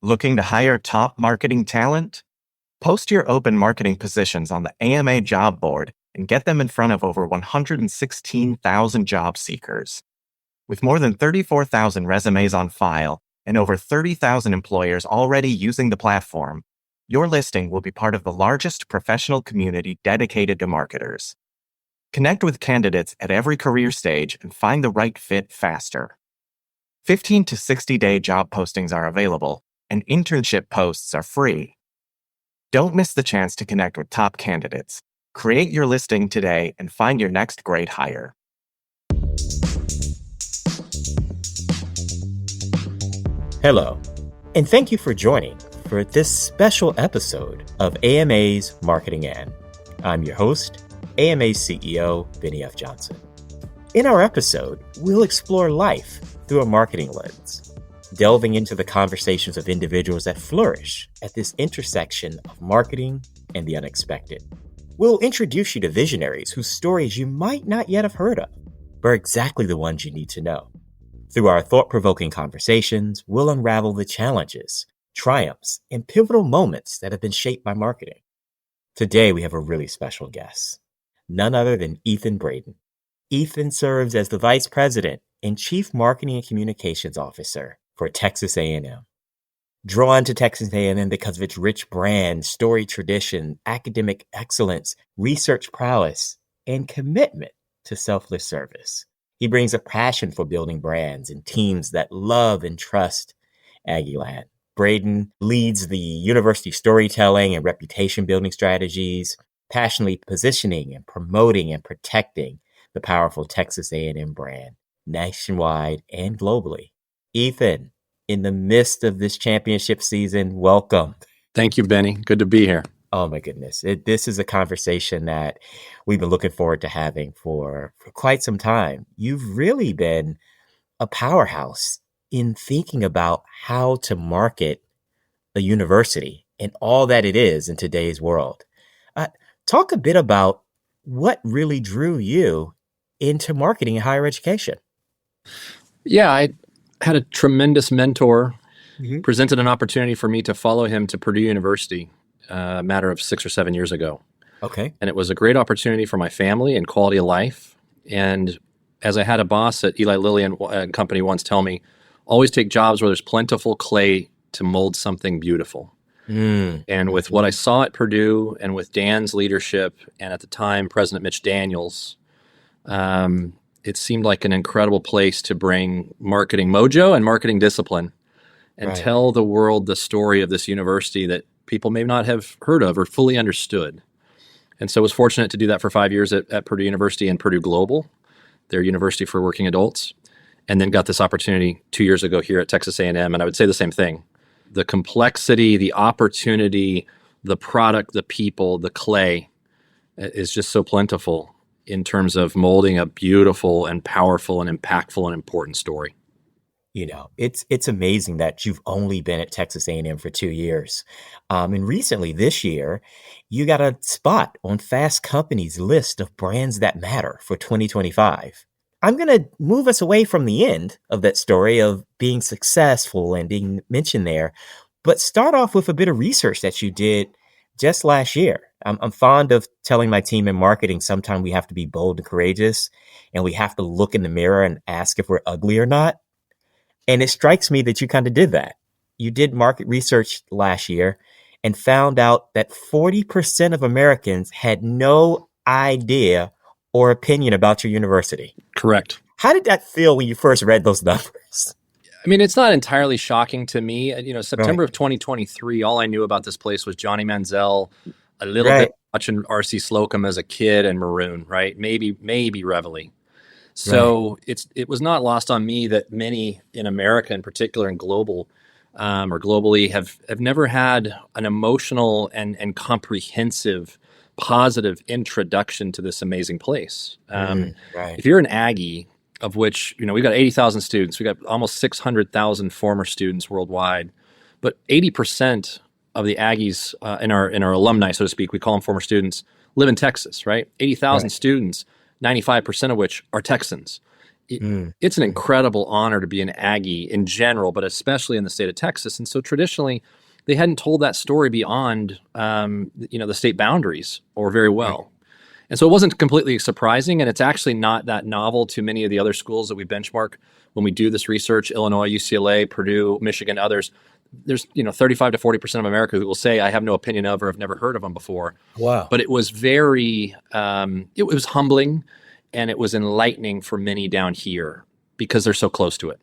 Looking to hire top marketing talent? Post your open marketing positions on the AMA job board and get them in front of over 116,000 job seekers. With more than 34,000 resumes on file and over 30,000 employers already using the platform, your listing will be part of the largest professional community dedicated to marketers. Connect with candidates at every career stage and find the right fit faster. 15 to 60-day job postings are available, and internship posts are free. Don't miss the chance to connect with top candidates. Create your listing today and find your next great hire. Hello, and thank you for joining for this special episode of AMA's Marketing In. I'm your host, AMA's CEO, Bennie F. Johnson. In our episode, we'll explore life through a marketing lens, delving into the conversations of individuals that flourish at this intersection of marketing and the unexpected. We'll introduce you to visionaries whose stories you might not yet have heard of, but are exactly the ones you need to know. Through our thought-provoking conversations, we'll unravel the challenges, triumphs, and pivotal moments that have been shaped by marketing. Today, we have a really special guest, none other than Braden. Ethan serves as the Vice President and Chief Marketing and Communications Officer for Texas A&M. Drawn to Texas A&M because of its rich brand, storied tradition, academic excellence, research prowess, and commitment to selfless service. He brings a passion for building brands and teams that love and trust Aggieland. Braden leads the university storytelling and reputation building strategies, passionately positioning and promoting and protecting the powerful Texas A&M brand nationwide and globally. Ethan, in the midst of this championship season, welcome. Thank you, Benny. Good to be here. Oh my goodness. This is a conversation that we've been looking forward to having for quite some time. You've really been a powerhouse in thinking about how to market a university and all that it is in today's world. Talk a bit about what really drew you into marketing in higher education. Yeah, I had a tremendous mentor, presented an opportunity for me to follow him to Purdue University a matter of 6 or 7 years ago. Okay. And it was a great opportunity for my family and quality of life. And as I had a boss at Eli Lilly and Company once tell me, always take jobs where there's plentiful clay to mold something beautiful. And with what I saw at Purdue and with Dan's leadership, and at the time, President Mitch Daniels, it seemed like an incredible place to bring marketing mojo and marketing discipline and tell the world the story of this university that people may not have heard of or fully understood. And so I was fortunate to do that for 5 years at Purdue University and Purdue Global, their university for working adults, and then got this opportunity 2 years ago here at Texas A&M. And I would say the same thing. The complexity, the opportunity, the product, the people, the clay is just so plentiful in terms of molding a beautiful and powerful and impactful and important story. You know, it's amazing that you've only been at Texas A&M for 2 years. And recently this year, you got a spot on Fast Company's list of brands that matter for 2025. I'm going to move us away from the end of that story of being successful and being mentioned there, but start off with a bit of research that you did just last year. I'm fond of telling my team in marketing, sometimes we have to be bold and courageous, and we have to look in the mirror and ask if we're ugly or not. And it strikes me that you kind of did that. You did market research last year and found out that 40% of Americans had no idea or opinion about your university. Correct. How did that feel when you first read those numbers? I mean, it's not entirely shocking to me. You know, September of 2023, all I knew about this place was Johnny Manziel, a little bit watching R.C. Slocum as a kid, and Maroon, right? Maybe Reveille. So it was not lost on me that many in America in particular and global or globally have never had an emotional and comprehensive, positive introduction to this amazing place. If you're an Aggie, of which, you know, we've got 80,000 students, we got almost 600,000 former students worldwide, but 80% of the Aggies in our alumni, so to speak, we call them former students, live in Texas, right? 80,000 students, 95% of which are Texans. It's an incredible honor to be an Aggie in general, but especially in the state of Texas. And so traditionally, they hadn't told that story beyond, the state boundaries or very well. Right. And so it wasn't completely surprising, and it's actually not that novel to many of the other schools that we benchmark when we do this research: Illinois, UCLA, Purdue, Michigan, others. There's 35 to 40% of America who will say, I have no opinion of or have never heard of them before. Wow. But it was very, it was humbling, and it was enlightening for many down here because they're so close to it.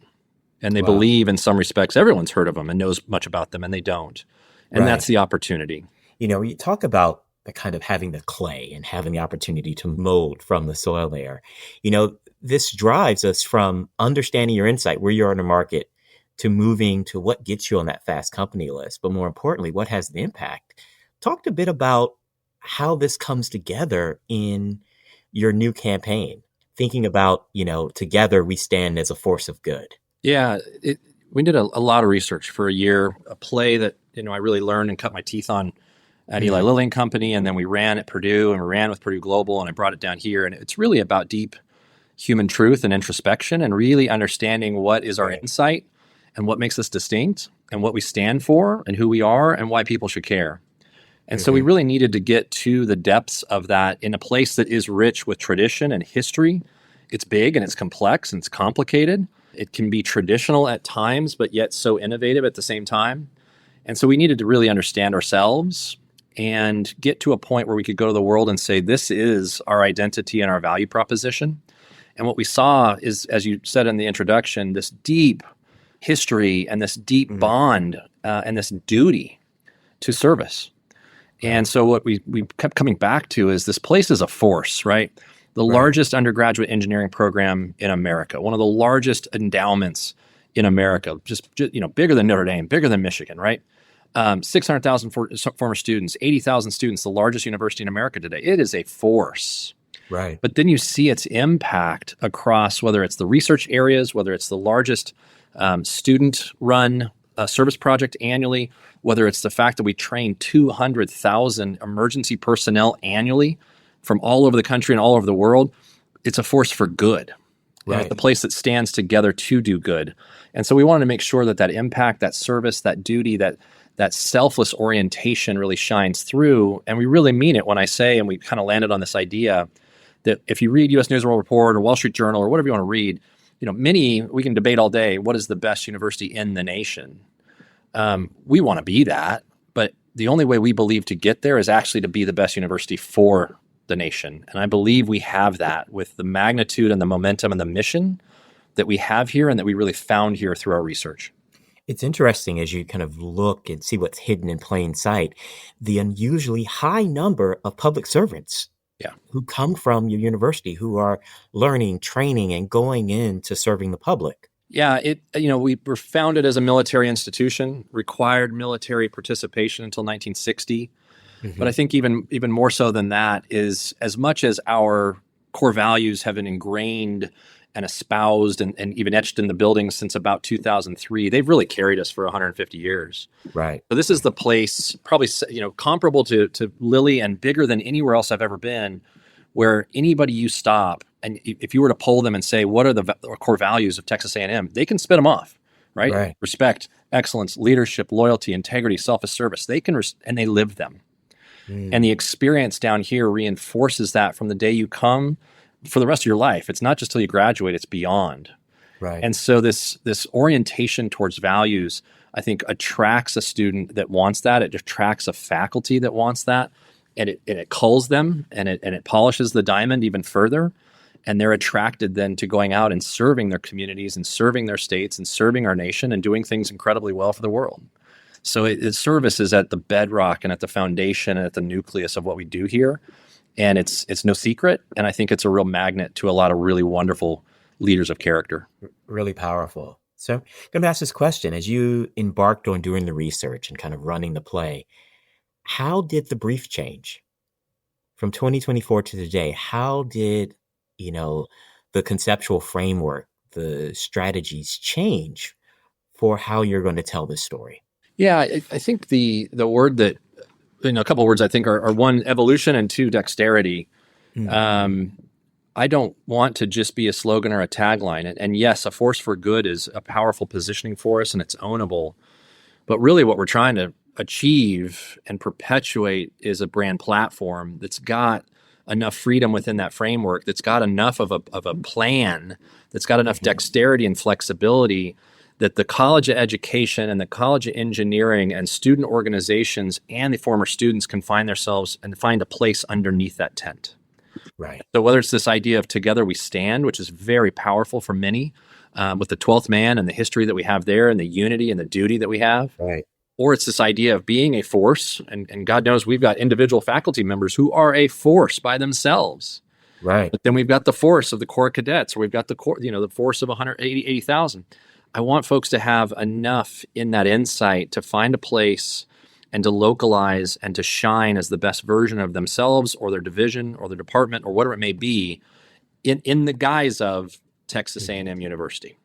And they believe in some respects everyone's heard of them and knows much about them, and they don't. And that's the opportunity. You talk about the kind of having the clay and having the opportunity to mold from the soil layer. This drives us from understanding your insight, where you are in the market, to moving to what gets you on that fast company list. But more importantly, what has the impact? Talk a bit about how this comes together in your new campaign, thinking about, together we stand as a force of good. Yeah, we did a lot of research for a year, a play that, I really learned and cut my teeth on at Eli Lilly and Company, and then we ran at Purdue, and we ran with Purdue Global, and I brought it down here. And it's really about deep human truth and introspection, and really understanding what is our insight and what makes us distinct and what we stand for and who we are and why people should care. And so we really needed to get to the depths of that in a place that is rich with tradition and history. It's big and it's complex and it's complicated. It can be traditional at times, but yet so innovative at the same time. And so we needed to really understand ourselves and get to a point where we could go to the world and say, this is our identity and our value proposition. And what we saw is, as you said in the introduction, this deep history and this deep bond and this duty to service. And so what we kept coming back to is this place is a force, right? The largest undergraduate engineering program in America, one of the largest endowments in America, just bigger than Notre Dame, bigger than Michigan, right? 600,000 former students, 80,000 students, the largest university in America today. It is a force. Right. But then you see its impact across, whether it's the research areas, whether it's the largest student-run service project annually, whether it's the fact that we train 200,000 emergency personnel annually from all over the country and all over the world. It's a force for good. Right. The place that stands together to do good. And so we wanted to make sure that impact, that service, that duty, that selfless orientation really shines through. And we really mean it when I say, and we kind of landed on this idea, that if you read U.S. News and World Report or Wall Street Journal or whatever you want to read, we can debate all day, what is the best university in the nation? We want to be that, but the only way we believe to get there is actually to be the best university for the nation. And I believe we have that with the magnitude and the momentum and the mission that we have here and that we really found here through our research. It's interesting as you kind of look and see what's hidden in plain sight, the unusually high number of public servants who come from your university, who are learning, training, and going into serving the public. Yeah, we were founded as a military institution, required military participation until 1960. But I think even more so than that is, as much as our core values have been ingrained and espoused and even etched in the buildings since about 2003, they've really carried us for 150 years. Right. So this is the place, probably comparable to Lilly and bigger than anywhere else I've ever been, where anybody you stop and if you were to poll them and say, what are the core values of Texas A&M, they can spit them off, right? Respect, excellence, leadership, loyalty, integrity, selfless service. They can and they live them. And the experience down here reinforces that from the day you come for the rest of your life. It's not just till you graduate, it's beyond. Right. And so this orientation towards values, I think, attracts a student that wants that. It attracts a faculty that wants that. And it culls them and it polishes the diamond even further. And they're attracted then to going out and serving their communities and serving their states and serving our nation and doing things incredibly well for the world. So service is at the bedrock and at the foundation and at the nucleus of what we do here. And it's no secret. And I think it's a real magnet to a lot of really wonderful leaders of character. Really powerful. So I'm going to ask this question. As you embarked on doing the research and kind of running the play, how did the brief change from 2024 to today? How did, the conceptual framework, the strategies change for how you're going to tell this story? Yeah, I think the word that, a couple of words I think are one, evolution, and two, dexterity. I don't want to just be a slogan or a tagline. And yes, a force for good is a powerful positioning for us and it's ownable. But really what we're trying to achieve and perpetuate is a brand platform that's got enough freedom within that framework, that's got enough of a plan, that's got enough dexterity and flexibility that the College of Education and the College of Engineering and student organizations and the former students can find themselves and find a place underneath that tent. Right. So whether it's this idea of Together We Stand, which is very powerful for many, with the 12th man and the history that we have there and the unity and the duty that we have, Right. or it's this idea of being a force, and God knows we've got individual faculty members who are a force by themselves. Right. But then we've got the force of the Corps of Cadets, or we've got the Corps, the force of 80,000. I want folks to have enough in that insight to find a place and to localize and to shine as the best version of themselves or their division or their department or whatever it may be in the guise of Texas A&M University.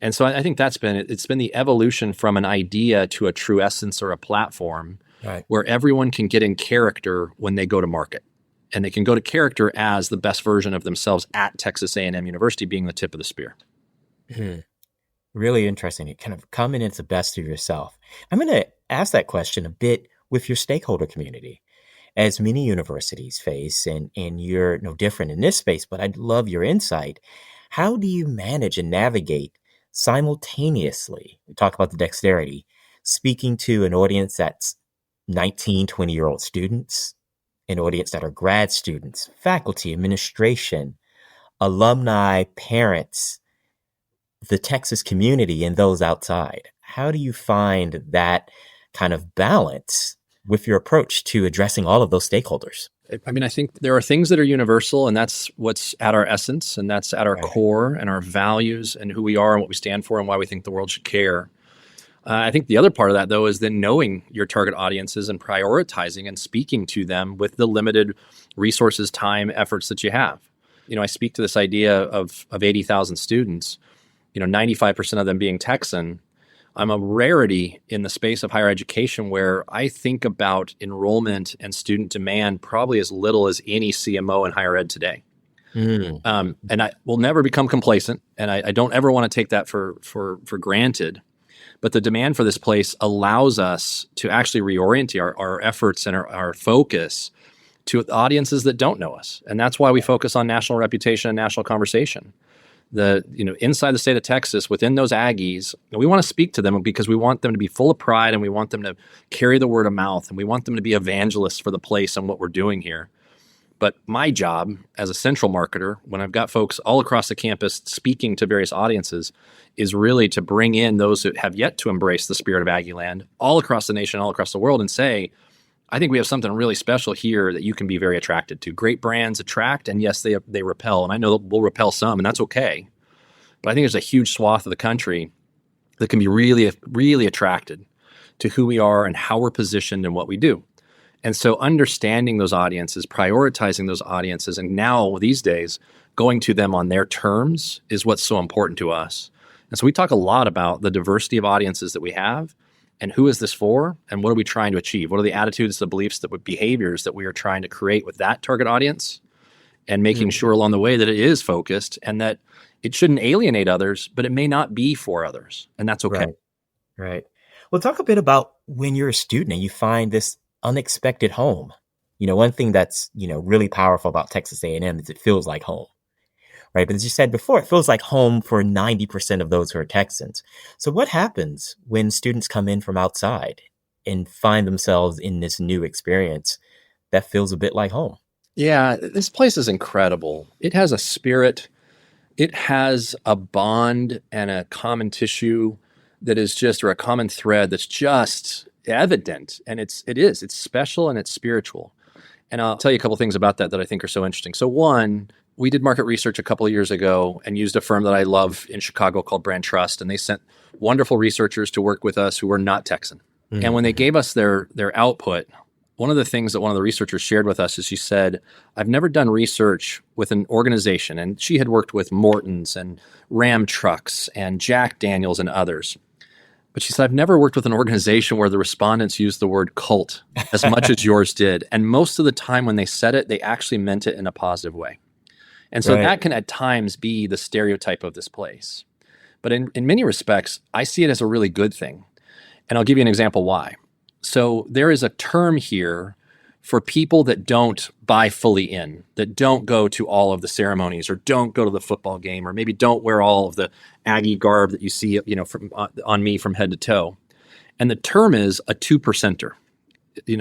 And so I think it's been the evolution from an idea to a true essence or a platform where everyone can get in character when they go to market. And they can go to character as the best version of themselves at Texas A&M University being the tip of the spear. Mm-hmm. Really interesting. It kind of coming into the best of yourself. I'm going to ask that question a bit with your stakeholder community. As many universities face, and you're no different in this space, but I'd love your insight. How do you manage and navigate simultaneously, we talk about the dexterity, speaking to an audience that's 19, 20-year-old students, an audience that are grad students, faculty, administration, alumni, parents, the Texas community, and those outside? How do you find that kind of balance with your approach to addressing all of those stakeholders? I mean, I think there are things that are universal, and that's what's at our essence, and that's at our core and our values and who we are and what we stand for and why we think the world should care. I think the other part of that, though, is then knowing your target audiences and prioritizing and speaking to them with the limited resources, time, efforts that you have. I speak to this idea of 80,000 students, 95% of them being Texan. I'm a rarity in the space of higher education where I think about enrollment and student demand probably as little as any CMO in higher ed today. And I will never become complacent, and I don't ever want to take that for granted. But the demand for this place allows us to actually reorient our efforts and our focus to audiences that don't know us. And that's why we focus on national reputation and national conversation. Inside the state of Texas, within those Aggies, we want to speak to them because we want them to be full of pride and we want them to carry the word of mouth and we want them to be evangelists for the place and what we're doing here. But my job as a central marketer, when I've got folks all across the campus speaking to various audiences, is really to bring in those that have yet to embrace the spirit of Aggie land all across the nation, all across the world, and say, I think we have something really special here that you can be very attracted to. Great brands attract, and yes, they repel. And I know we'll repel some, and that's okay. But I think there's a huge swath of the country that can be really, really attracted to who we are and how we're positioned and what we do. And so understanding those audiences, prioritizing those audiences, and now these days, going to them on their terms is what's so important to us. And so we talk a lot about the diversity of audiences that we have. And who is this for? And what are we trying to achieve? What are the attitudes, the beliefs, the behaviors that we are trying to create with that target audience? And making sure along the way that it is focused and that it shouldn't alienate others, but it may not be for others. And that's okay. Right. Well, talk a bit about when you're a student and you find this unexpected home. One thing that's, really powerful about Texas A&M is it feels like home. Right. But as you said before, it feels like home for 90% of those who are Texans. So what happens when students come in from outside and find themselves in this new experience that feels a bit like home? Yeah, this place is incredible. It has a spirit. It has a bond and a common tissue that is just, or a common thread that's just evident. And it's special and it's spiritual. And I'll tell you a couple things about that I think are so interesting. So one, we did market research a couple of years ago and used a firm that I love in Chicago called Brand Trust. And they sent wonderful researchers to work with us who were not Texan. Mm-hmm. And when they gave us their output, one of the things that one of the researchers shared with us is she said, I've never done research with an organization. And she had worked with Morton's and Ram Trucks and Jack Daniels and others. But she said, I've never worked with an organization where the respondents used the word cult as much as yours did. And most of the time when they said it, they actually meant it in a positive way. And so Right. that can at times be the stereotype of this place. But in many respects, I see it as a really good thing. And I'll give you an example why. So there is a term here for people that don't buy fully in, that don't go to all of the ceremonies or don't go to the football game or maybe don't wear all of the Aggie garb that you see, from on me from head to toe. And the term is a 2%er.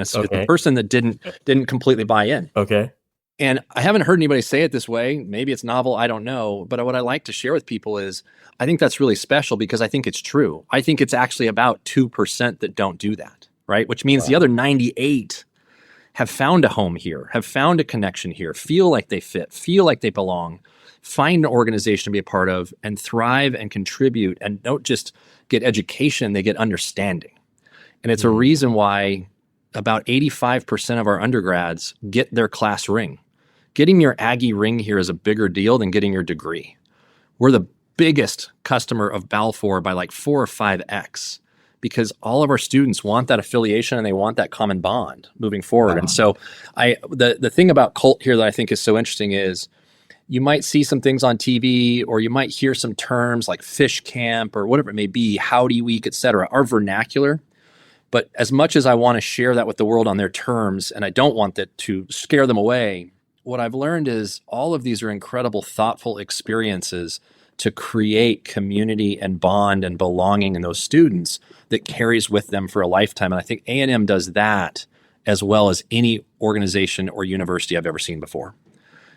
So the person that didn't completely buy in. Okay. And I haven't heard anybody say it this way. Maybe it's novel, I don't know. But what I like to share with people is I think that's really special because I think it's true. I think it's actually about 2% that don't do that, right? Which means the other 98 have found a home here, have found a connection here, feel like they fit, feel like they belong, find an organization to be a part of, and thrive and contribute, and don't just get education, they get understanding. And it's a reason why about 85% of our undergrads get their class ring. Getting your Aggie ring here is a bigger deal than getting your degree. We're the biggest customer of Balfour by like 4 or 5x because all of our students want that affiliation and they want that common bond moving forward. Wow. And so the thing about Colt here that I think is so interesting is you might see some things on TV or you might hear some terms like fish camp or whatever it may be, howdy week, et cetera, our vernacular. But as much as I want to share that with the world on their terms, and I don't want that to scare them away, what I've learned is all of these are incredible, thoughtful experiences to create community and bond and belonging in those students that carries with them for a lifetime. And I think A&M does that as well as any organization or university I've ever seen before.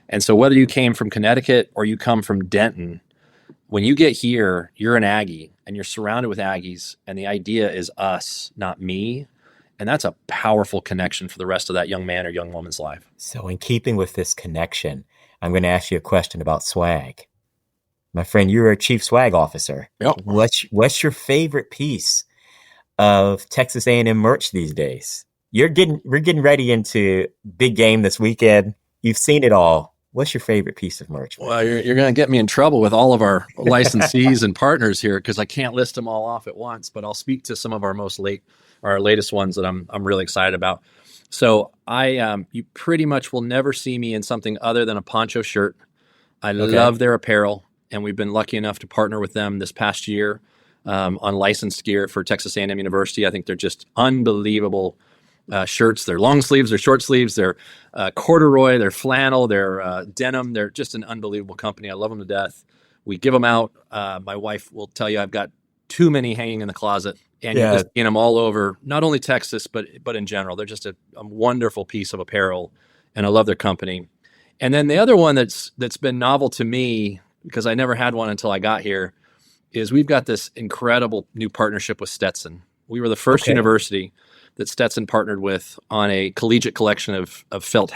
And so whether you came from Connecticut or you come from Denton, when you get here, you're an Aggie and you're surrounded with Aggies. And the idea is us, not me. And that's a powerful connection for the rest of that young man or young woman's life. So in keeping with this connection, I'm going to ask you a question about swag. My friend, you're a chief swag officer. Yep. What's your favorite piece of Texas A&M merch these days? We're getting ready into big game this weekend. You've seen it all. What's your favorite piece of merch? Well, you're going to get me in trouble with all of our licensees and partners here because I can't list them all off at once. But I'll speak to some of our latest ones that I'm really excited about. So you pretty much will never see me in something other than a poncho shirt. I love their apparel, and we've been lucky enough to partner with them this past year on licensed gear for Texas A&M University. I think they're just unbelievable shirts. They're long sleeves, they're short sleeves, they're corduroy, they're flannel, they're denim. They're just an unbelievable company. I love them to death. We give them out. My wife will tell you I've got too many hanging in the closet, and you're just seeing them all over, not only Texas, but in general. They're just a wonderful piece of apparel, and I love their company. And then the other one that's been novel to me, because I never had one until I got here, is we've got this incredible new partnership with Stetson. We were the first university that Stetson partnered with on a collegiate collection of felt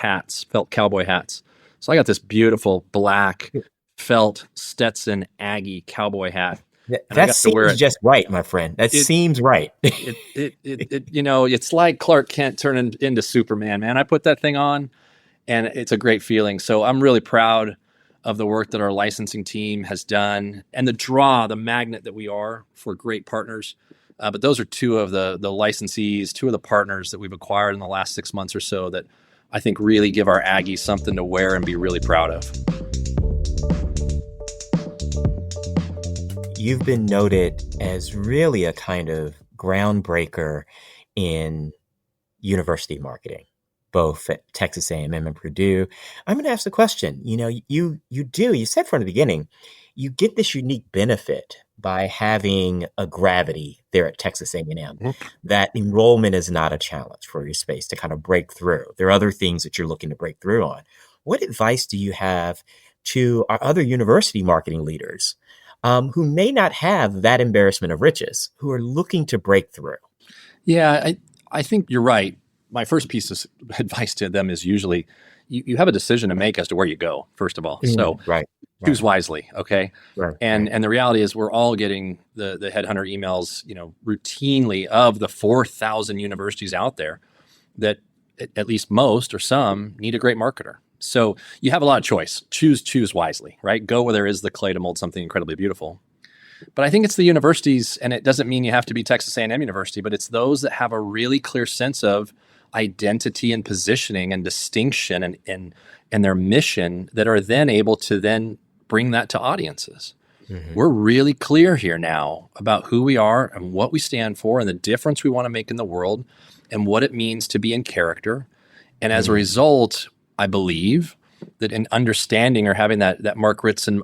cowboy hats. So I got this beautiful black felt Stetson Aggie cowboy hat. That seems just right, my friend. That seems right. It's like Clark Kent turning into Superman, man. I put that thing on and it's a great feeling. So I'm really proud of the work that our licensing team has done and the magnet that we are for great partners. But those are two of the licensees, two of the partners that we've acquired in the last 6 months or so that I think really give our Aggies something to wear and be really proud of. You've been noted as really a kind of groundbreaker in university marketing, both at Texas A&M and Purdue. I'm going to ask the question, you said from the beginning, you get this unique benefit by having a gravity there at Texas A&M, that enrollment is not a challenge for your space to kind of break through. There are other things that you're looking to break through on. What advice do you have to our other university marketing leaders who may not have that embarrassment of riches, who are looking to break through? Yeah, I think you're right. My first piece of advice to them is usually you have a decision to make as to where you go, first of all. So choose wisely, okay? Right. And the reality is we're all getting the headhunter emails, routinely of the 4,000 universities out there that at least most or some need a great marketer. So you have a lot of choice. Choose wisely, right? Go where there is the clay to mold something incredibly beautiful. But I think it's the universities, and it doesn't mean you have to be Texas A&M University, but it's those that have a really clear sense of identity and positioning and distinction and and their mission that are then able to then bring that to audiences. Mhm. We're really clear here now about who we are and what we stand for and the difference we want to make in the world and what it means to be in character. And as a result, I believe that in understanding or having that Mark Ritson,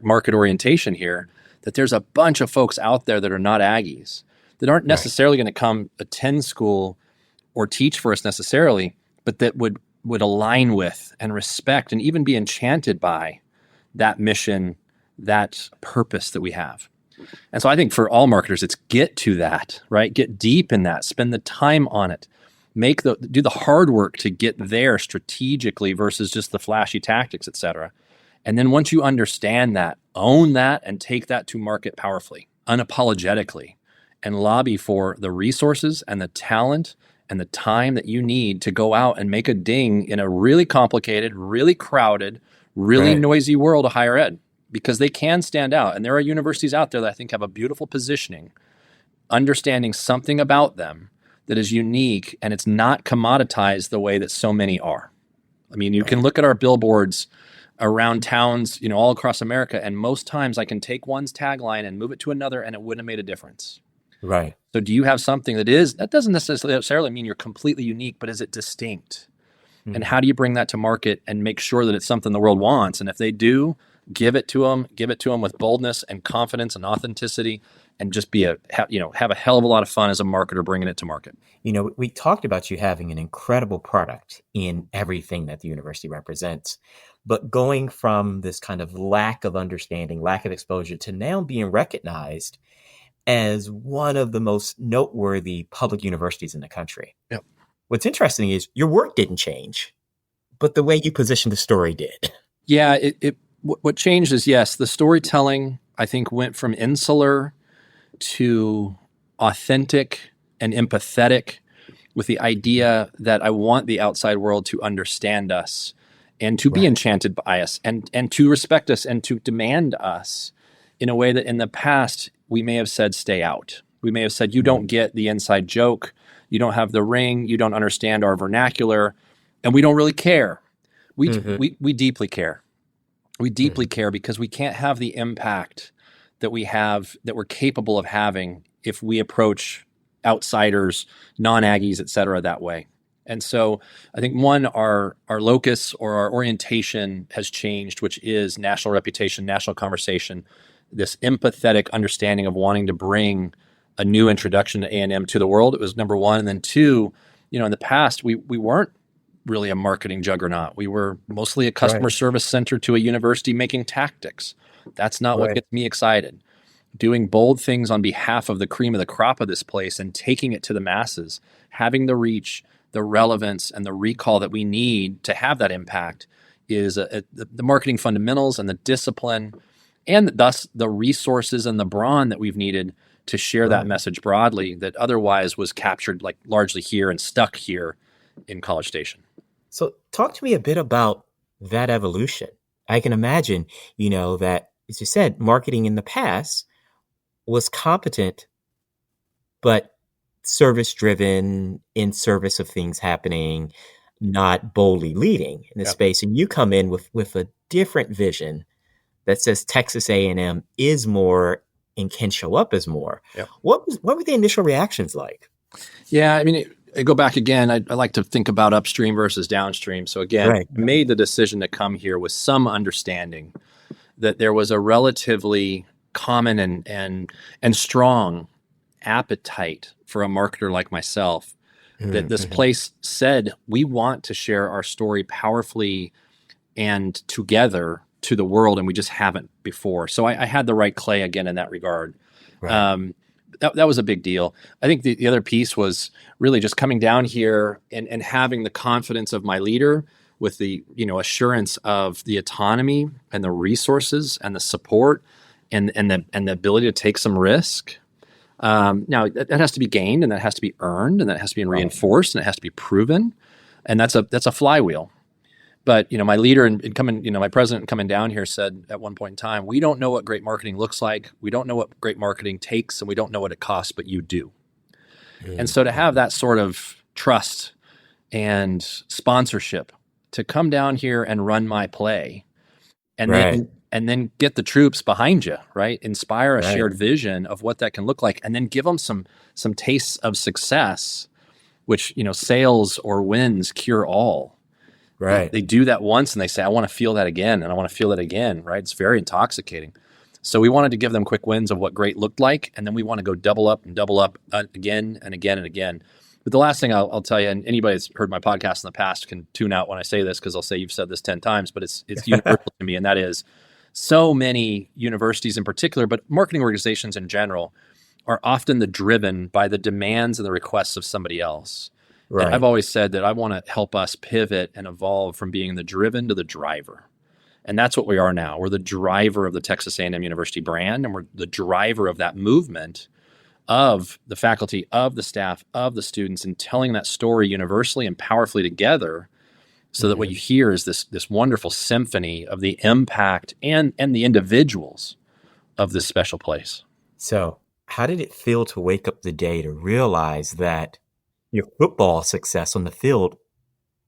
market orientation here, that there's a bunch of folks out there that are not Aggies, that aren't necessarily going to come attend school or teach for us necessarily, but that would align with and respect and even be enchanted by that mission, that purpose that we have. And so I think for all marketers, it's get to that, right? Get deep in that, spend the time on it, do the hard work to get there strategically versus just the flashy tactics, et cetera. And then once you understand that, own that and take that to market powerfully, unapologetically, and lobby for the resources and the talent and the time that you need to go out and make a ding in a really complicated, really crowded, really noisy world of higher ed, because they can stand out. And there are universities out there that I think have a beautiful positioning, understanding something about them that is unique, and it's not commoditized the way that so many are. I mean, you can look at our billboards around towns, all across America, and most times I can take one's tagline and move it to another, and it wouldn't have made a difference. Right. So do you have something that doesn't necessarily mean you're completely unique, but is it distinct? Mm-hmm. And how do you bring that to market and make sure that it's something the world wants? And if they do, give it to them with boldness and confidence and authenticity, and just have a hell of a lot of fun as a marketer bringing it to market. We talked about you having an incredible product in everything that the university represents, but going from this kind of lack of understanding, lack of exposure, to now being recognized as one of the most noteworthy public universities in the country. Yep. What's interesting is your work didn't change, but the way you positioned the story did. Yeah, what changed is, yes, the storytelling, I think, went from insular to authentic and empathetic, with the idea that I want the outside world to understand us and to be enchanted by us and to respect us and to demand us in a way that in the past we may have said, stay out. We may have said, you don't get the inside joke. You don't have the ring. You don't understand our vernacular. And we don't really care. We deeply care. We deeply care because we can't have the impact that we're capable of having if we approach outsiders, non-Aggies, et cetera, that way. And so I think our locus or our orientation has changed, which is national reputation, national conversation, this empathetic understanding of wanting to bring a new introduction to A&M to the world. It was number one. And then two, in the past, we weren't really a marketing juggernaut. We were mostly a customer service center to a university making tactics. That's not what gets me excited. Doing bold things on behalf of the cream of the crop of this place and taking it to the masses, having the reach, the relevance, and the recall that we need to have that impact is the marketing fundamentals and the discipline, and thus the resources and the brawn that we've needed to share that message broadly that otherwise was captured largely here and stuck here in College Station. So talk to me a bit about that evolution. I can imagine, that, as you said, marketing in the past was competent, but service-driven, in service of things happening, not boldly leading in the space. And you come in with a different vision that says Texas A&M is more and can show up as more. Yep. What were the initial reactions like? Yeah, I mean, I go back again. I like to think about upstream versus downstream. So again, I made the decision to come here with some understanding that there was a relatively common and strong appetite for a marketer like myself, that this place said, we want to share our story powerfully and together to the world, and we just haven't before. So I had the right clay again in that regard. That was a big deal. I think the other piece was really just coming down here and having the confidence of my leader with the assurance of the autonomy and the resources and the support and the ability to take some risk. Now that has to be gained, and that has to be earned, and that has to be reinforced, and it has to be proven, and that's a flywheel. But my leader and coming, my president coming down here said at one point in time, we don't know what great marketing looks like, we don't know what great marketing takes, and we don't know what it costs, but you do. And so to have that sort of trust and sponsorship to come down here and run my play, and Right. then get the troops behind you, right? Inspire a Right. shared vision of what that can look like, and then give them some tastes of success, which, sales or wins cure all. Right. They do that once and they say, I want to feel that again, and I want to feel that again, right? It's very intoxicating. So we wanted to give them quick wins of what great looked like, and then we want to go double up again and again and again. But the last thing I'll tell you, and anybody that's heard my podcast in the past can tune out when I say this, because I'll say you've said this 10 times, but it's universal to me, and that is, so many universities in particular, but marketing organizations in general, are often driven by the demands and the requests of somebody else. Right. And I've always said that I want to help us pivot and evolve from being the driven to the driver. And that's what we are now. We're the driver of the Texas A&M University brand, and we're the driver of that movement of the faculty, of the staff, of the students, and telling that story universally and powerfully together, so that what you hear is this wonderful symphony of the impact and the individuals of this special place. So how did it feel to wake up the day to realize that your football success on the field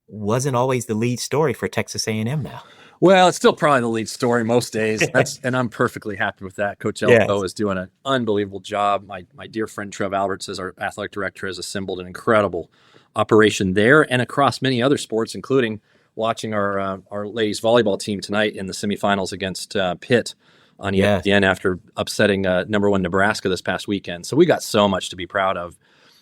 wasn't always the lead story for Texas A&M now? Well, it's still probably the lead story most days, and I'm perfectly happy with that. Coach Elko is doing an unbelievable job. My dear friend Trev Alberts, as our athletic director, has assembled an incredible operation there and across many other sports, including watching our ladies volleyball team tonight in the semifinals against Pitt on ESPN after upsetting number 1 Nebraska this past weekend. So we got so much to be proud of.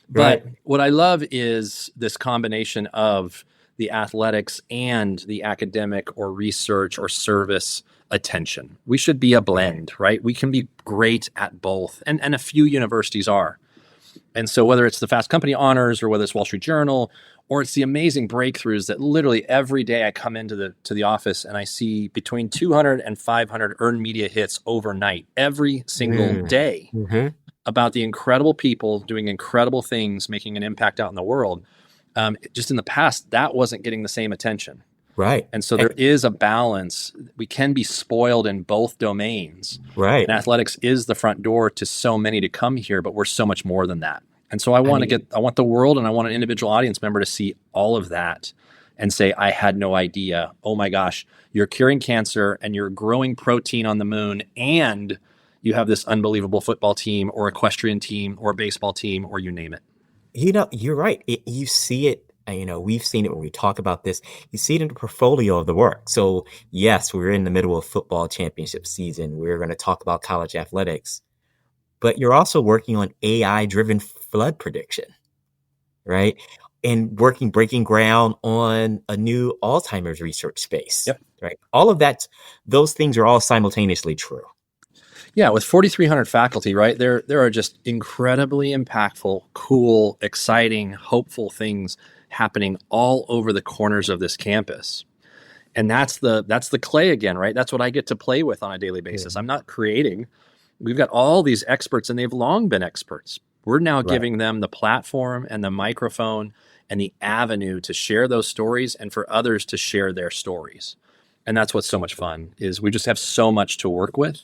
But what I love is this combination of the athletics and the academic or research or service attention. We should be a blend, right? We can be great at both, and a few universities are. And so whether it's the Fast Company Honors, or whether it's Wall Street Journal, or it's the amazing breakthroughs that literally every day I come into the office and I see between 200 and 500 earned media hits overnight, every single day, about the incredible people doing incredible things, making an impact out in the world. Just in the past, that wasn't getting the same attention. Right. And so there is a balance. We can be spoiled in both domains. Right. And athletics is the front door to so many to come here, but we're so much more than that. And so I want the world, and I want an individual audience member to see all of that and say, I had no idea. Oh my gosh, you're curing cancer and you're growing protein on the moon, and you have this unbelievable football team or equestrian team or baseball team, or you name it. You're right. You see it. We've seen it when we talk about this. You see it in the portfolio of the work. So yes, we're in the middle of football championship season. We're going to talk about college athletics, but you're also working on AI-driven flood prediction, right? And breaking ground on a new Alzheimer's research space, right? All of that, those things are all simultaneously true. Yeah, with 4,300 faculty, right, there are just incredibly impactful, cool, exciting, hopeful things happening all over the corners of this campus. And that's the clay again, right? That's what I get to play with on a daily basis. I'm not creating. We've got all these experts, and they've long been experts. We're now giving them the platform and the microphone and the avenue to share those stories, and for others to share their stories. And that's what's so much fun, is we just have so much to work with.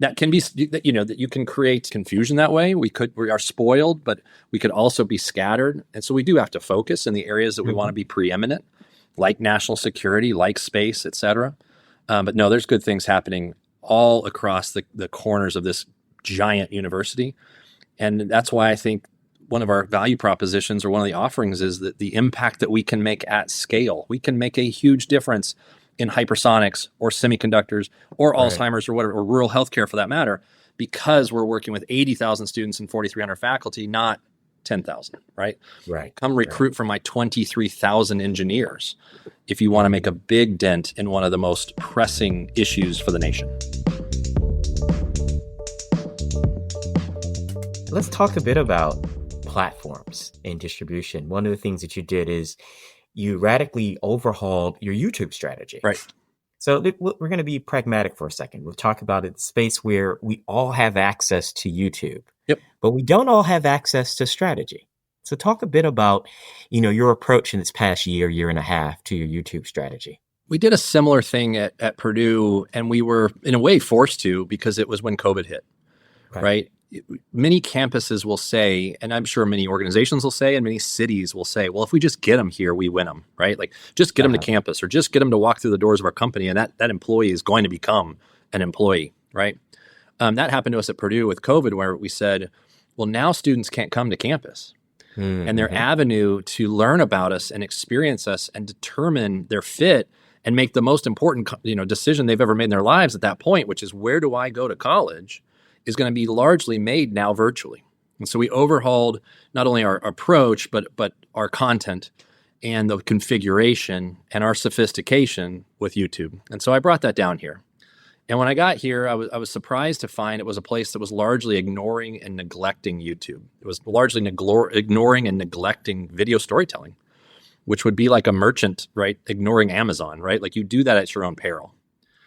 That can be, that you can create confusion that way. We are spoiled, but we could also be scattered. And so we do have to focus in the areas that we want to be preeminent, like national security, like space, et cetera. But no, there's good things happening all across the corners of this giant university. And that's why I think one of our value propositions, or one of the offerings, is that the impact that we can make at scale. We can make a huge difference in hypersonics or semiconductors or Alzheimer's or whatever, or rural healthcare for that matter, because we're working with 80,000 students and 4,300 faculty, not 10,000, right? Right. Come recruit from my 23,000 engineers if you want to make a big dent in one of the most pressing issues for the nation. Let's talk a bit about platforms and distribution. One of the things that you did is you radically overhauled your YouTube strategy. Right. So we're going to be pragmatic for a second. We'll talk about a space where we all have access to YouTube, but we don't all have access to strategy. So talk a bit about, your approach in this past year and a half to your YouTube strategy. We did a similar thing at Purdue, and we were in a way forced to, because it was when COVID hit, right? many campuses will say, and I'm sure many organizations will say, and many cities will say, well, if we just get them here, we win them, right? Like just get them to campus or just get them to walk through the doors of our company. And that employee is going to become an employee, right? That happened to us at Purdue with COVID, where we said, well, now students can't come to campus. And their avenue to learn about us and experience us and determine their fit and make the most important decision they've ever made in their lives at that point, which is where do I go to college, is going to be largely made now virtually. And so we overhauled not only our approach, but our content and the configuration and our sophistication with YouTube. And so I brought that down here. And when I got here, I was surprised to find it was a place that was largely ignoring and neglecting YouTube. It was largely ignoring and neglecting video storytelling, which would be like a merchant, right? Ignoring Amazon, right? Like you do that at your own peril.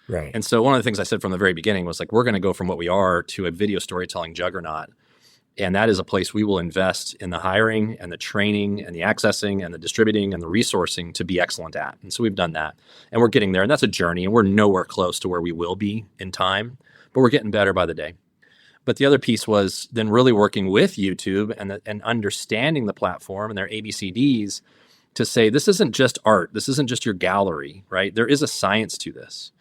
Right. And so one of the things I said from the very beginning was like, we're going to go from what we are to a video storytelling juggernaut. And that is a place we will invest in the hiring and the training and the accessing and the distributing and the resourcing to be excellent at. And so we've done that. And we're getting there. And that's a journey. And we're nowhere close to where we will be in time, but we're getting better by the day. But the other piece was then really working with YouTube and understanding the platform and their ABCDs to say, this isn't just art. This isn't just your gallery, right? There is a science to this.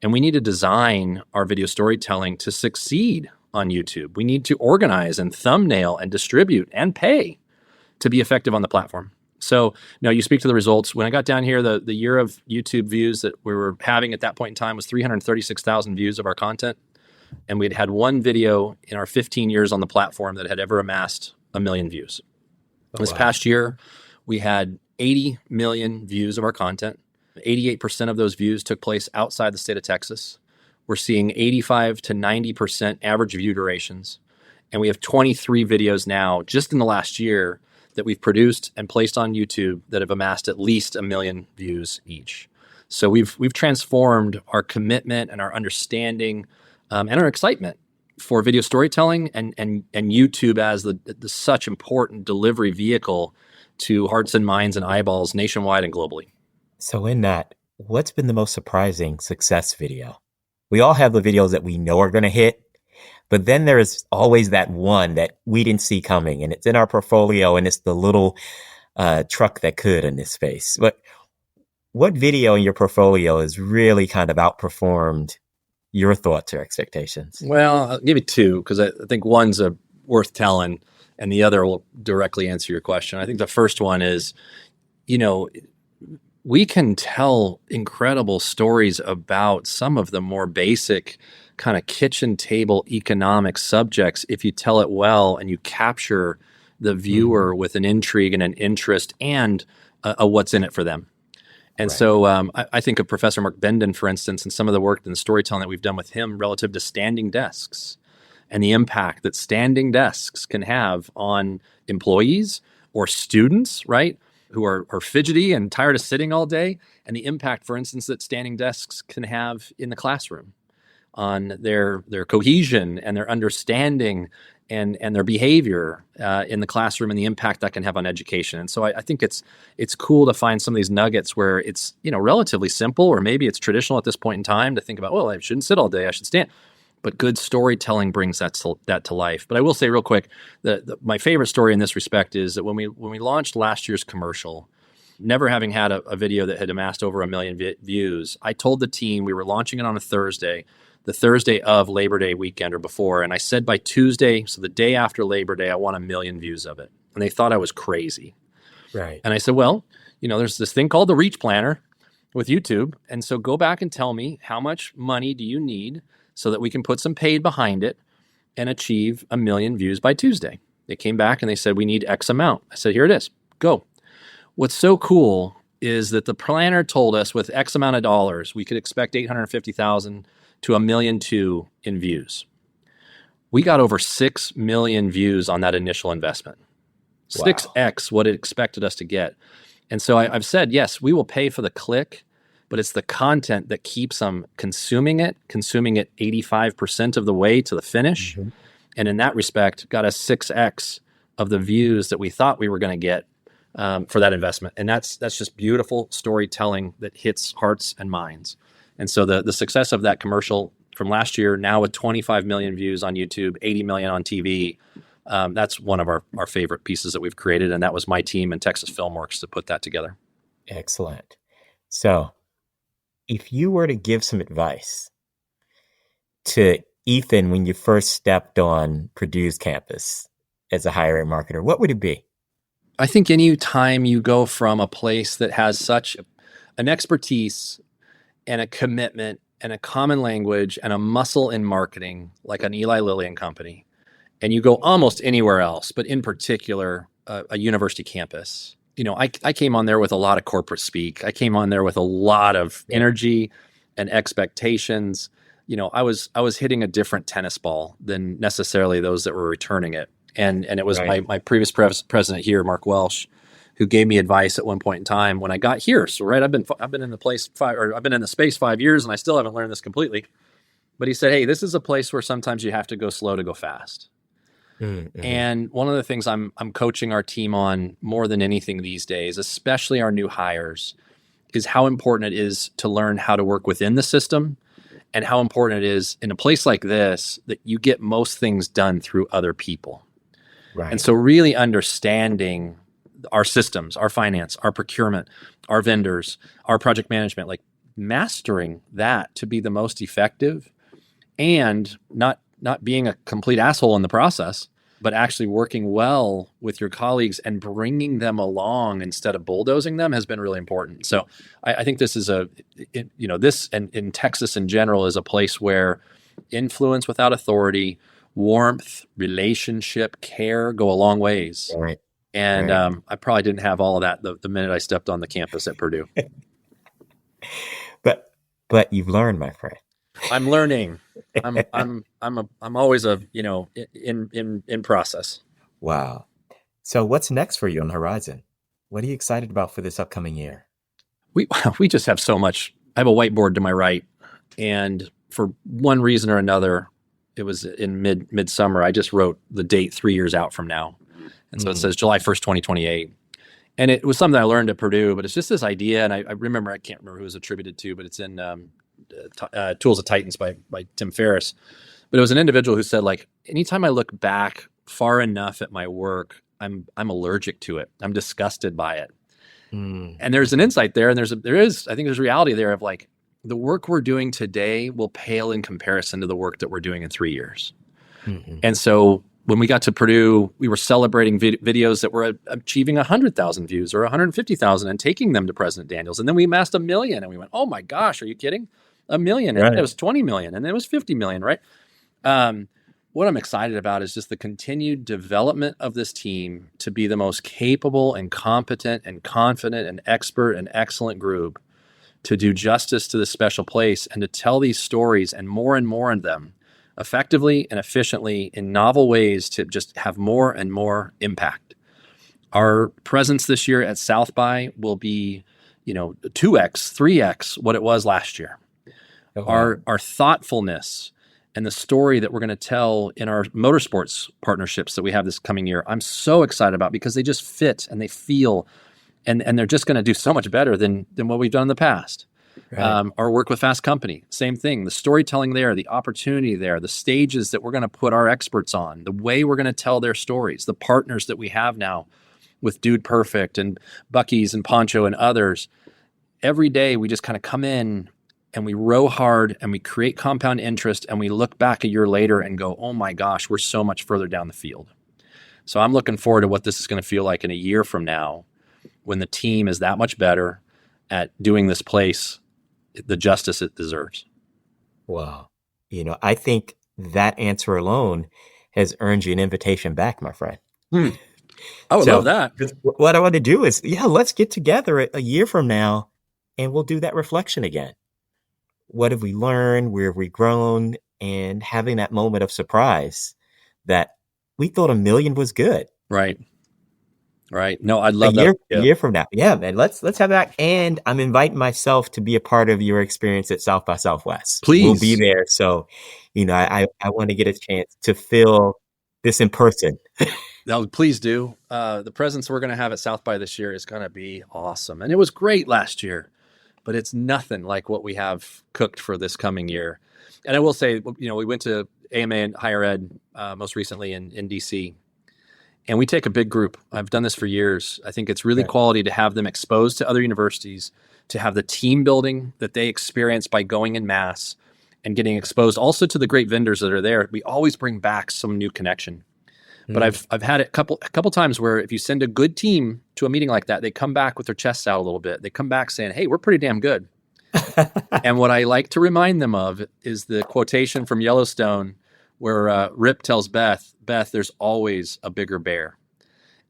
And we need to design our video storytelling to succeed on YouTube. We need to organize and thumbnail and distribute and pay to be effective on the platform. So now you speak to the results. When I got down here, the year of YouTube views that we were having at that point in time was 336,000 views of our content. And we'd had one video in our 15 years on the platform that had ever amassed 1 million views. This past year, we had 80 million views of our content. 88% of those views took place outside the state of Texas. We're seeing 85 to 90% average view durations. And we have 23 videos now, just in the last year, that we've produced and placed on YouTube that have amassed at least 1 million views each. So we've transformed our commitment and our understanding and our excitement for video storytelling and YouTube as the such important delivery vehicle to hearts and minds and eyeballs nationwide and globally. So in that, what's been the most surprising success video? We all have the videos that we know are going to hit, but then there is always that one that we didn't see coming, and it's in our portfolio, and it's the little truck that could in this space. But what video in your portfolio has really kind of outperformed your thoughts or expectations? Well, I'll give you two, because I think one's worth telling, and the other will directly answer your question. I think the first one is, we can tell incredible stories about some of the more basic kind of kitchen table economic subjects if you tell it well and you capture the viewer with an intrigue and an interest and a what's in it for them. And so I think of Professor Mark Benton, for instance, and some of the work and the storytelling that we've done with him relative to standing desks and the impact that standing desks can have on employees or students, right? Who are fidgety and tired of sitting all day, and the impact, for instance, that standing desks can have in the classroom on their cohesion and their understanding and their behavior in the classroom and the impact that can have on education. And so I think it's cool to find some of these nuggets where it's relatively simple, or maybe it's traditional at this point in time to think about, well, I shouldn't sit all day, I should stand. But good storytelling brings that to life. But I will say real quick, my favorite story in this respect is that when we launched last year's commercial, never having had a video that had amassed over 1 million views, I told the team we were launching it on a Thursday, the Thursday of Labor Day weekend or before. And I said by Tuesday, so the day after Labor Day, I want 1 million views of it. And they thought I was crazy. Right. And I said, well, there's this thing called the Reach Planner with YouTube. And so go back and tell me, how much money do you need so that we can put some paid behind it and achieve 1 million views by Tuesday? They came back and they said, we need X amount. I said, here it is, go. What's so cool is that the planner told us with X amount of dollars, we could expect 850,000 to 1.2 million in views. We got over 6 million views on that initial investment. Wow. 6X what it expected us to get. And so I've said, yes, we will pay for the click, but it's the content that keeps them consuming it 85% of the way to the finish. Mm-hmm. And in that respect, got us 6X of the views that we thought we were going to get for that investment. And that's just beautiful storytelling that hits hearts and minds. And so the success of that commercial from last year, now with 25 million views on YouTube, 80 million on TV. That's one of our favorite pieces that we've created. And that was my team and Texas Filmworks to put that together. Excellent. So if you were to give some advice to Ethan when you first stepped on Purdue's campus as a higher ed marketer, what would it be? I think any time you go from a place that has such an expertise and a commitment and a common language and a muscle in marketing, like an Eli Lilly and Company, and you go almost anywhere else, but in particular, a university campus. I came on there with a lot of corporate speak. I came on there with a lot of energy and expectations. I was hitting a different tennis ball than necessarily those that were returning it. And it was my previous president here, Mark Welsh, who gave me advice at one point in time when I got here. So I've been in the space 5 years, and I still haven't learned this completely. But he said, "Hey, this is a place where sometimes you have to go slow to go fast." Mm-hmm. And one of the things I'm coaching our team on more than anything these days, especially our new hires, is how important it is to learn how to work within the system, and how important it is in a place like this that you get most things done through other people. Right. And so really understanding our systems, our finance, our procurement, our vendors, our project management, like mastering that to be the most effective, and not being a complete asshole in the process, but actually working well with your colleagues and bringing them along instead of bulldozing them has been really important. So I think this is this and in Texas in general is a place where influence without authority, warmth, relationship, care go a long ways. Right. And I probably didn't have all of that the minute I stepped on the campus at Purdue. But you've learned, my friend. I'm learning. I'm always in process. Wow. So what's next for you on the horizon? What are you excited about for this upcoming year? We just have so much. I have a whiteboard to my right, and for one reason or another, it was in midsummer. I just wrote the date 3 years out from now, and so it says July 1st, 2028. And it was something I learned at Purdue, but it's just this idea, and I remember, I can't remember who it was attributed to, but it's in Tools of Titans by Tim Ferriss. But it was an individual who said, like, anytime I look back far enough at my work, I'm allergic to it. I'm disgusted by it. And there's an insight there, and there's reality there of like, the work we're doing today will pale in comparison to the work that we're doing in 3 years. Mm-hmm. And so when we got to Purdue, we were celebrating videos that were achieving 100,000 views or 150,000 and taking them to President Daniels. And then we amassed 1 million, and we went, oh my gosh, are you kidding? 1 million. And it was 20 million, and then it was 50 million, right? What I'm excited about is just the continued development of this team to be the most capable and competent and confident and expert and excellent group to do justice to this special place and to tell these stories and more of them effectively and efficiently in novel ways to just have more and more impact. Our presence this year at South by will be, 2x, 3x what it was last year. Okay. Our thoughtfulness and the story that we're going to tell in our motorsports partnerships that we have this coming year, I'm so excited about because they just fit and they feel, and they're just going to do so much better than what we've done in the past. Right. Our work with Fast Company, same thing. The storytelling there, the opportunity there, the stages that we're going to put our experts on, the way we're going to tell their stories, the partners that we have now with Dude Perfect and Buc-ee's and Poncho and others. Every day we just kind of come in and we row hard and we create compound interest, and we look back a year later and go, oh my gosh, we're so much further down the field. So I'm looking forward to what this is going to feel like in a year from now when the team is that much better at doing this place the justice it deserves. Wow. I think that answer alone has earned you an invitation back, my friend. I would love that. What I want to do is, let's get together a year from now and we'll do that reflection again. What have we learned? Where have we grown? And having that moment of surprise that we thought 1 million was good. Right. No, I'd love that. A year from now. Yeah, man. Let's have that. And I'm inviting myself to be a part of your experience at South by Southwest. Please. We'll be there. So, I want to get a chance to feel this in person. No, please do. The presence we're going to have at South by this year is going to be awesome. And it was great last year. but it's nothing like what we have cooked for this coming year. And I will say, we went to AMA and higher ed most recently in DC, and we take a big group. I've done this for years. I think it's really quality to have them exposed to other universities, to have the team building that they experience by going in mass and getting exposed also to the great vendors that are there. We always bring back some new connection. But I've had it a couple times where if you send a good team to a meeting like that, they come back with their chests out a little bit. They come back saying, "Hey, we're pretty damn good." And what I like to remind them of is the quotation from Yellowstone where Rip tells Beth, "There's always a bigger bear."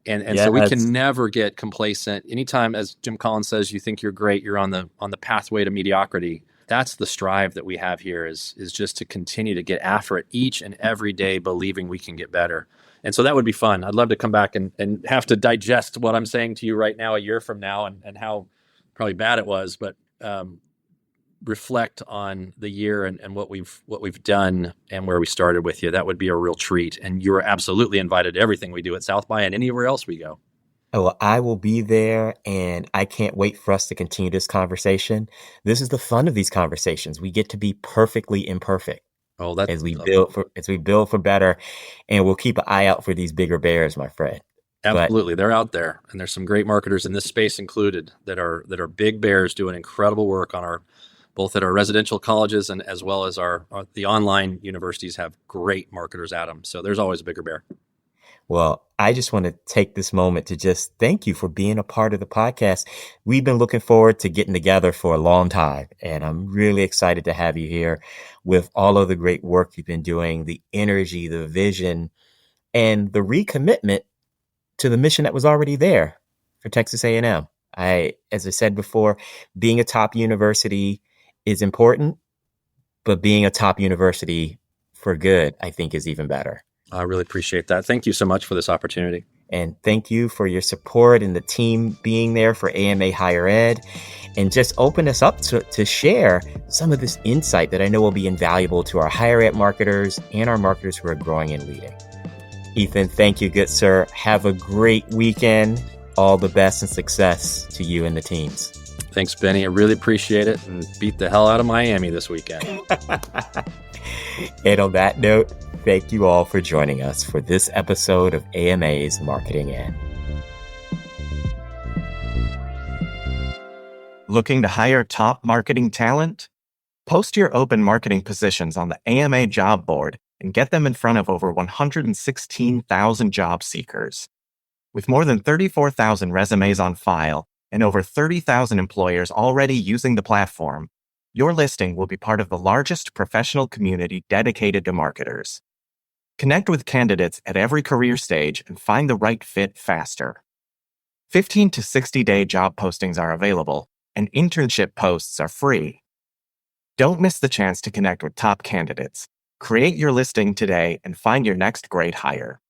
And so we can never get complacent. Anytime, as Jim Collins says, you think you're great, you're on the pathway to mediocrity. That's the strive that we have here is just to continue to get after it each and every day, believing we can get better. And so that would be fun. I'd love to come back and have to digest what I'm saying to you right now, a year from now, and how probably bad it was, but reflect on the year and what we've done and where we started with you. That would be a real treat. And you're absolutely invited to everything we do at South by and anywhere else we go. Oh, well, I will be there, and I can't wait for us to continue this conversation. This is the fun of these conversations. We get to be perfectly imperfect. Oh, that's as we build for better, and we'll keep an eye out for these bigger bears, my friend. Absolutely, they're out there, and there's some great marketers in this space included that are big bears doing incredible work on both at our residential colleges and as well as the online universities have great marketers at them. So there's always a bigger bear. Well, I just want to take this moment to just thank you for being a part of the podcast. We've been looking forward to getting together for a long time, and I'm really excited to have you here with all of the great work you've been doing, the energy, the vision, and the recommitment to the mission that was already there for Texas A&M. As I said before, being a top university is important, but being a top university for good, I think, is even better. I really appreciate that. Thank you so much for this opportunity. And thank you for your support and the team being there for AMA Higher Ed, and just open us up to share some of this insight that I know will be invaluable to our higher ed marketers and our marketers who are growing and leading. Ethan, thank you, good sir. Have a great weekend. All the best and success to you and the teams. Thanks, Benny. I really appreciate it, and beat the hell out of Miami this weekend. And on that note, thank you all for joining us for this episode of AMA's Marketing In. Looking to hire top marketing talent? Post your open marketing positions on the AMA job board and get them in front of over 116,000 job seekers. With more than 34,000 resumes on file and over 30,000 employers already using the platform, your listing will be part of the largest professional community dedicated to marketers. Connect with candidates at every career stage and find the right fit faster. 15 to 60-day job postings are available, and internship posts are free. Don't miss the chance to connect with top candidates. Create your listing today and find your next great hire.